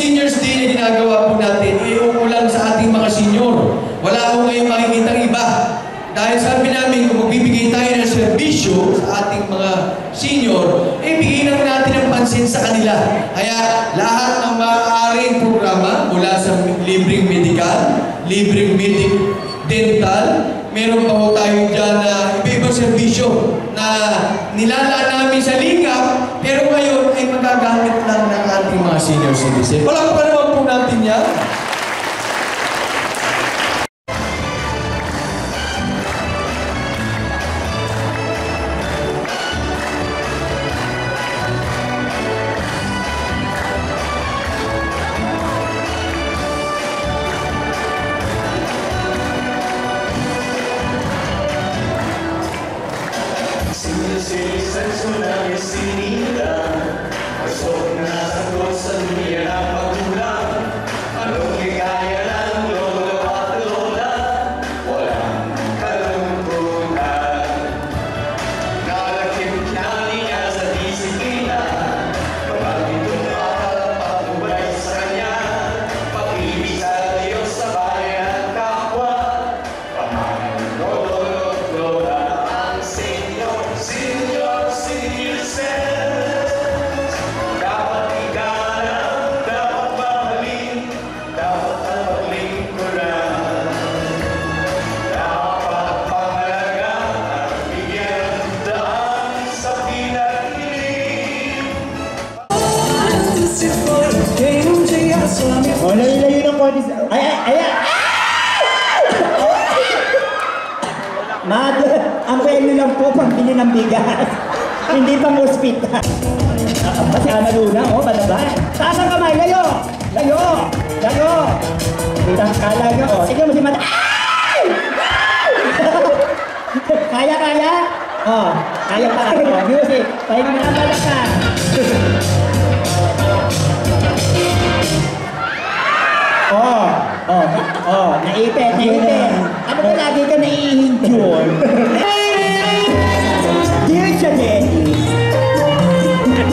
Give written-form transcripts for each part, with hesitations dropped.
Seniors Day na ginagawa po natin, uulan sa ating mga senior. Wala akong ngayong makikitang iba. Dahil sabi namin, kung magbibigay tayo ng serbisyo sa ating mga senior, bigyan lang natin ang pansin sa kanila. Kaya lahat ng maaaring programa, mula sa libreng medical, libreng dental, meron pa po tayo dyan na iba-ibang serbisyo na nilalaan namin sa lingap, pero ngayon ay magagamit lang ng ating mga senior citizen. Walang pa naman po natin yan. Ang pwede lang po pambili ng bigas. Hindi pang ospital. Pasana luna, palaba. Taas ang kamay, layo! Layo! Layo! Kitang kala nyo, tignan mo si Mata. Kaya? Kaya pa. Music. Pahinga mo ng balakan. Naipit. Ano ba lagi ka naiinjure? Dear Janelle,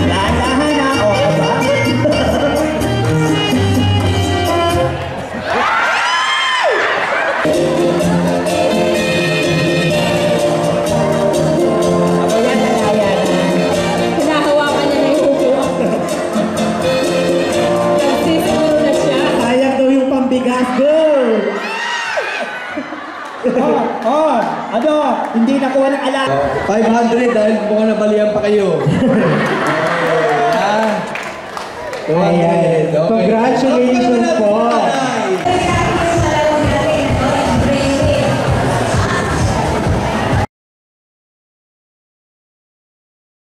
lalahan na ako ba? Hinahawakan niya na yung upo. Kasi siguro na siya. Sayang daw yung pambigas, girl! Hindi nakuha ng alam. 500 dahil mukhang nabalian pa kayo. Ayan. Congratulations po.